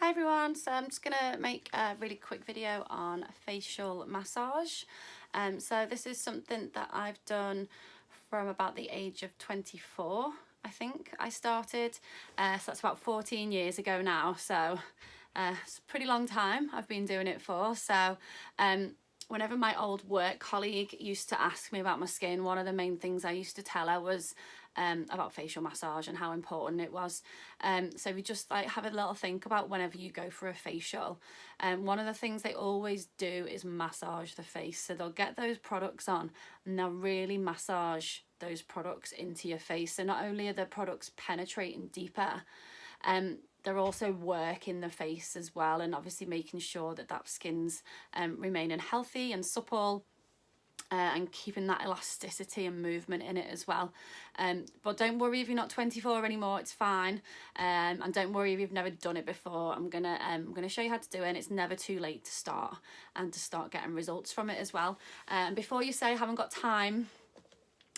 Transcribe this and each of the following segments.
Hi everyone, so I'm just going to make a really quick video on facial massage. So this is something that I've done from about the age of 24, I think I started. So that's about 14 years ago now, so it's a pretty long time I've been doing it for. So whenever my old work colleague used to ask me about my skin, one of the main things I used to tell her was about facial massage and how important it was. So we just like have a little think about whenever you go for a facial. One of the things they always do is massage the face. So they'll get those products on and they'll really massage those products into your face. So not only are the products penetrating deeper, they're also working the face as well, and obviously making sure that that skin's remaining healthy and supple. And keeping that elasticity and movement in it as well. But don't worry if you're not 24 anymore, it's fine. And don't worry if you've never done it before. I'm gonna show you how to do it, and it's never too late to start and to start getting results from it as well. And before you say I haven't got time,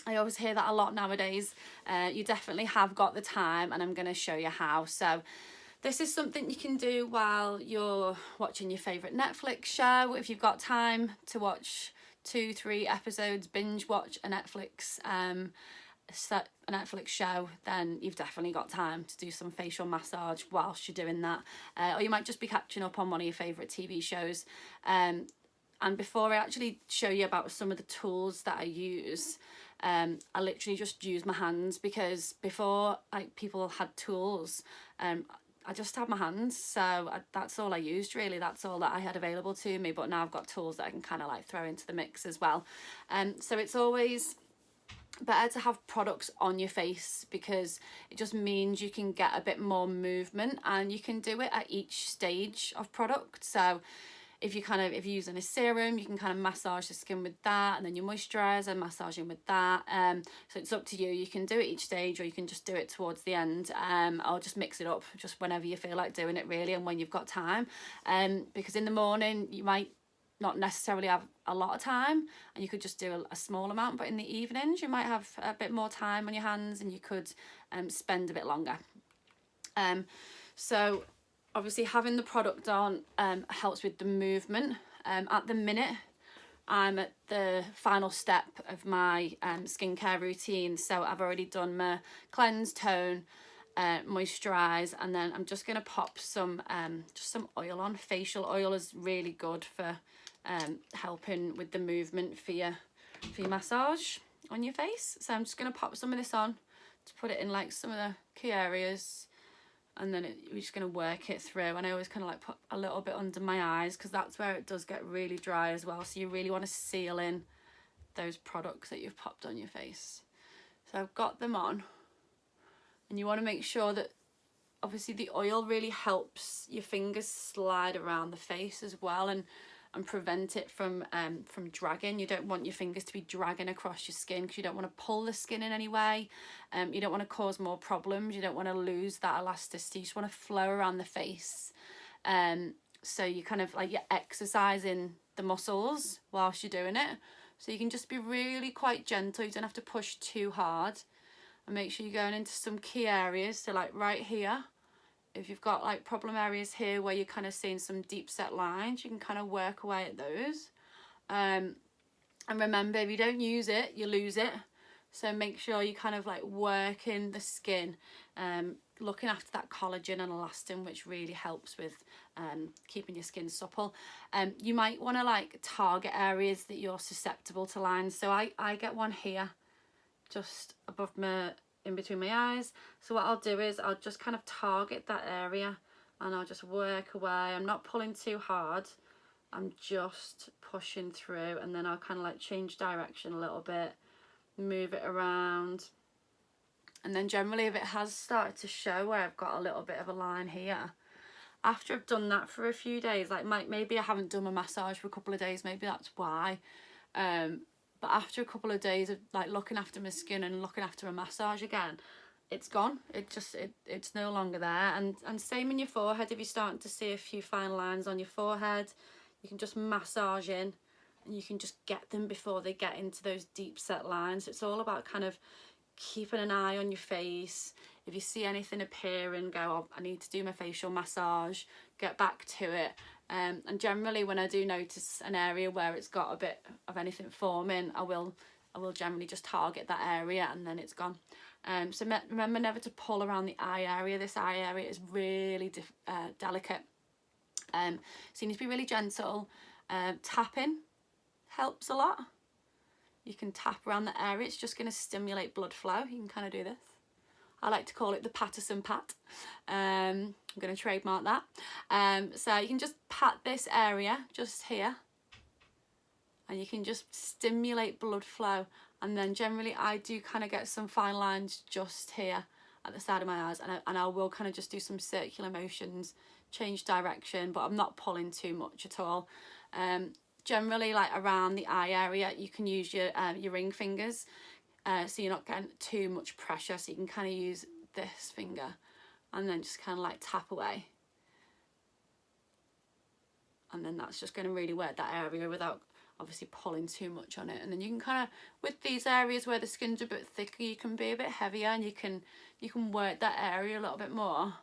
I always hear that a lot nowadays. You definitely have got the time, and I'm gonna show you how. So this is something you can do while you're watching your favourite Netflix show. If you've got time to watch 2-3 episodes, binge watch a Netflix show, then you've definitely got time to do some facial massage whilst you're doing that. Or you might just be catching up on one of your favourite TV shows. And before I actually show you about some of the tools that I use, I literally just use my hands, because before people had tools, I just had my hands, so that's all I used really. That's all that I had available to me. But now I've got tools that I can kind of like throw into the mix as well. So it's always better to have products on your face, because it just means you can get a bit more movement, and you can do it at each stage of product. So if you're using a serum, you can kind of massage the skin with that, and then your moisturizer, massaging with that. So it's up to you. You can do it each stage, or you can just do it towards the end. I'll just mix it up just whenever you feel like doing it really, and when you've got time. Because in the morning you might not necessarily have a lot of time, and you could just do a small amount, but in the evenings you might have a bit more time on your hands, and you could spend a bit longer. So obviously having the product on helps with the movement. At the minute I'm at the final step of my skincare routine, so I've already done my cleanse, tone, moisturize, and then I'm just going to pop some just some oil on. Facial oil is really good for helping with the movement for your massage on your face. So I'm just going to pop some of this on to put it in like some of the key areas, and then we're just going to work it through. And I always kind of like put a little bit under my eyes, because that's where it does get really dry as well. So you really want to seal in those products that you've popped on your face. So I've got them on, and you want to make sure that obviously the oil really helps your fingers slide around the face as well, and prevent it from dragging. You don't want your fingers to be dragging across your skin, because you don't want to pull the skin in any way. You don't want to cause more problems. You don't want to lose that elasticity. You just want to flow around the face. So you kind of like you're exercising the muscles whilst you're doing it. So you can just be really quite gentle. You don't have to push too hard. And make sure you're going into some key areas. So like right here, if you've got like problem areas here where you're kind of seeing some deep set lines, you can kind of work away at those. And remember, if you don't use it, you lose it. So make sure you kind of like working the skin, looking after that collagen and elastin, which really helps with keeping your skin supple. You might want to like target areas that you're susceptible to lines. So I get one here, just above in between my eyes. So what I'll do is I'll just kind of target that area, and I'll just work away. I'm not pulling too hard, I'm just pushing through, and then I'll kind of like change direction a little bit, move it around. And then generally, if it has started to show where I've got a little bit of a line here, after I've done that for a few days, like maybe I haven't done a massage for a couple of days, maybe that's why, but after a couple of days of like looking after my skin and looking after a massage again, it's gone. It's no longer there. And same in your forehead. If you're starting to see a few fine lines on your forehead, you can just massage in, and you can just get them before they get into those deep set lines. It's all about kind of keeping an eye on your face. if you see anything appear and go, oh, I need to do my facial massage, get back to it. And generally when I do notice an area where it's got a bit of anything forming, I will generally just target that area and then it's gone. So remember never to pull around the eye area. This eye area is really delicate. So you need to be really gentle. Tapping helps a lot. You can tap around the area. It's just going to stimulate blood flow. You can kind of do this. I like to call it the Patterson pat. I'm going to trademark that. So you can just pat this area just here, and you can just stimulate blood flow. And then generally I do kind of get some fine lines just here at the side of my eyes, and I will kind of just do some circular motions, change direction, but I'm not pulling too much at all. Generally, like around the eye area, you can use your ring fingers, so you're not getting too much pressure. So you can kind of use this finger and then just kind of like tap away. And then that's just going to really work that area without obviously pulling too much on it. And then you can kind of, with these areas where the skin's a bit thicker, you can be a bit heavier, and you can work that area a little bit more.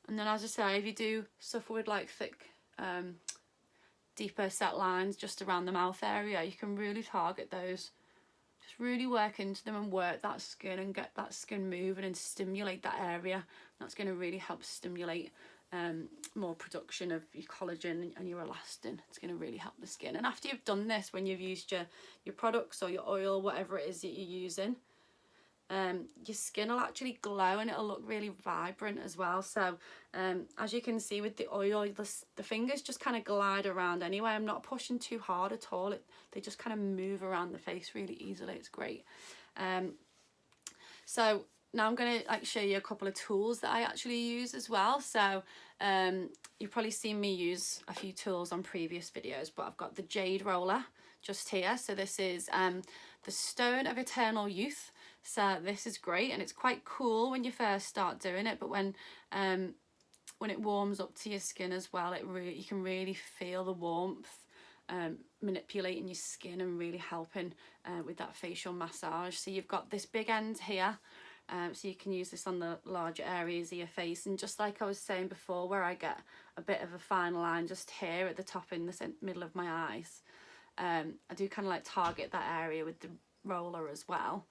And then, as I say, if you do suffer with like thick, deeper set lines just around the mouth area, you can really target those. Just really work into them and work that skin and get that skin moving and stimulate that area. That's going to really help stimulate more production of your collagen and your elastin. It's going to really help the skin. And after you've done this, when you've used your products or your oil, whatever it is that you're using, your skin will actually glow and it'll look really vibrant as well. So as you can see with the oil, the fingers just kind of glide around anyway. I'm not pushing too hard at all. They just kind of move around the face really easily. It's great. So now I'm going to like show you a couple of tools that I actually use as well. So you've probably seen me use a few tools on previous videos, but I've got the Jade Roller just here. So this is the Stone of Eternal Youth. So this is great, and it's quite cool when you first start doing it, but when it warms up to your skin as well, you can really feel the warmth manipulating your skin and really helping with that facial massage. So you've got this big end here, so you can use this on the larger areas of your face, and just like I was saying before, where I get a bit of a fine line just here at the top in the middle of my eyes, I do kind of like target that area with the roller as well.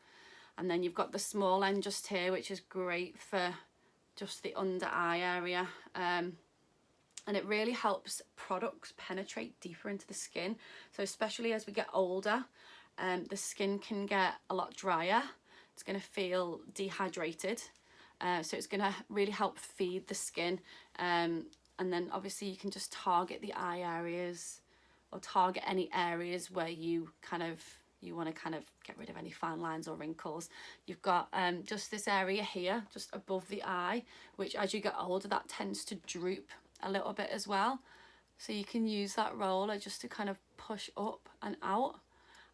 And then you've got the small end just here, which is great for just the under eye area. And it really helps products penetrate deeper into the skin. So especially as we get older, the skin can get a lot drier. It's going to feel dehydrated. So it's going to really help feed the skin. And then obviously you can just target the eye areas or target any areas where you want to kind of get rid of any fine lines or wrinkles. You've got just this area here, just above the eye, which as you get older, that tends to droop a little bit as well. So you can use that roller just to kind of push up and out,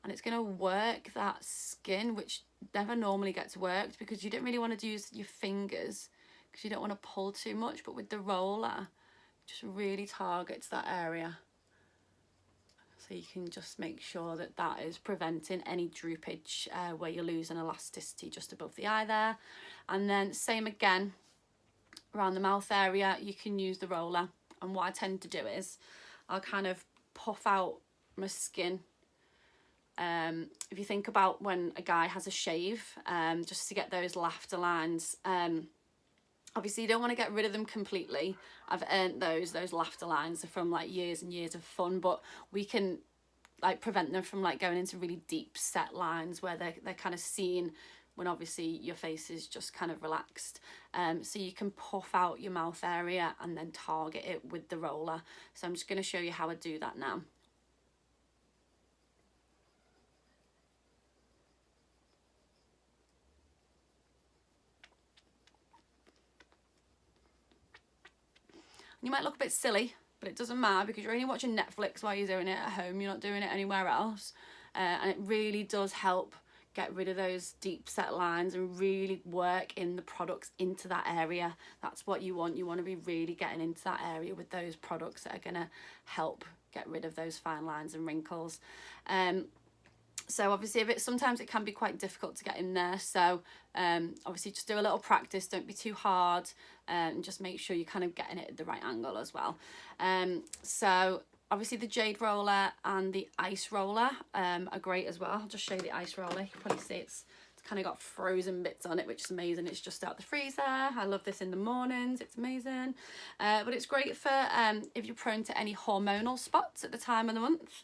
and it's going to work that skin, which never normally gets worked because you don't really want to use your fingers because you don't want to pull too much, but with the roller, it just really targets that area. So you can just make sure that that is preventing any droopage where you're losing elasticity just above the eye there. And then same again around the mouth area, you can use the roller. And what I tend to do is I'll kind of puff out my skin. If you think about when a guy has a shave, just to get those laughter lines, obviously you don't want to get rid of them completely. I've earned those laughter lines are from like years and years of fun, but we can like prevent them from like going into really deep set lines where they're kind of seen when obviously your face is just kind of relaxed. So you can puff out your mouth area and then target it with the roller. So I'm just going to show you how I do that now. You might look a bit silly, but it doesn't matter because you're only watching Netflix while you're doing it at home. You're not doing it anywhere else. And it really does help get rid of those deep set lines and really work in the products into that area. That's what you want. You want to be really getting into that area with those products that are going to help get rid of those fine lines and wrinkles. So obviously sometimes it can be quite difficult to get in there. So obviously just do a little practice, don't be too hard, and just make sure you're kind of getting it at the right angle as well. So obviously the Jade Roller and the Ice Roller are great as well. I'll just show you the Ice Roller. You can probably see it's kind of got frozen bits on it, which is amazing. It's just out the freezer. I love this in the mornings, it's amazing. But it's great for if you're prone to any hormonal spots at the time of the month.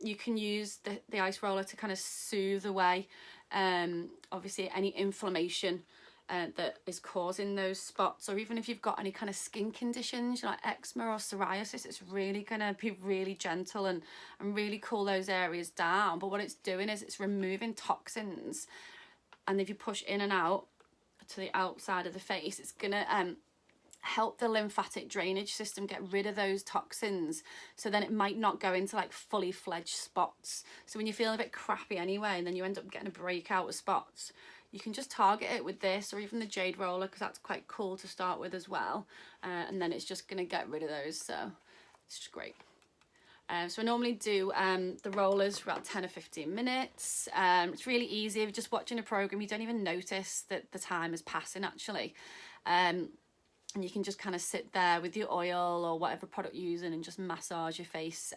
You can use the Ice Roller to kind of soothe away obviously any inflammation that is causing those spots, or even if you've got any kind of skin conditions like eczema or psoriasis, it's really gonna be really gentle and really cool those areas down. But what it's doing is it's removing toxins, and if you push in and out to the outside of the face, it's gonna help the lymphatic drainage system get rid of those toxins, so then it might not go into like fully fledged spots. So when you're feeling a bit crappy anyway and then you end up getting a breakout of spots, you can just target it with this, or even the Jade Roller, because that's quite cool to start with as well, and then it's just going to get rid of those. So it's just great. So I normally do the rollers for about 10 or 15 minutes. It's really easy. If you're just watching a program, you don't even notice that the time is passing actually. And you can just kind of sit there with your oil or whatever product you're using and just massage your face.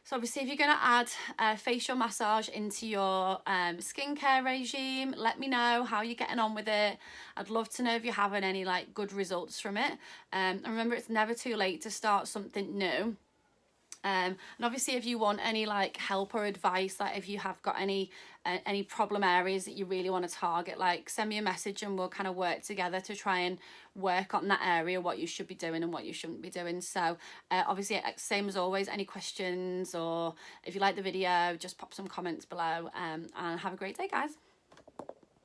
So obviously if you're going to add facial massage into your skincare regime, let me know how you're getting on with it. I'd love to know if you're having any like good results from it. And remember, it's never too late to start something new. And obviously if you want any like help or advice, like if you have got any problem areas that you really want to target, like send me a message and we'll kind of work together to try and work on that area, what you should be doing and what you shouldn't be doing. So obviously same as always, any questions or if you like the video, just pop some comments below, and have a great day, guys.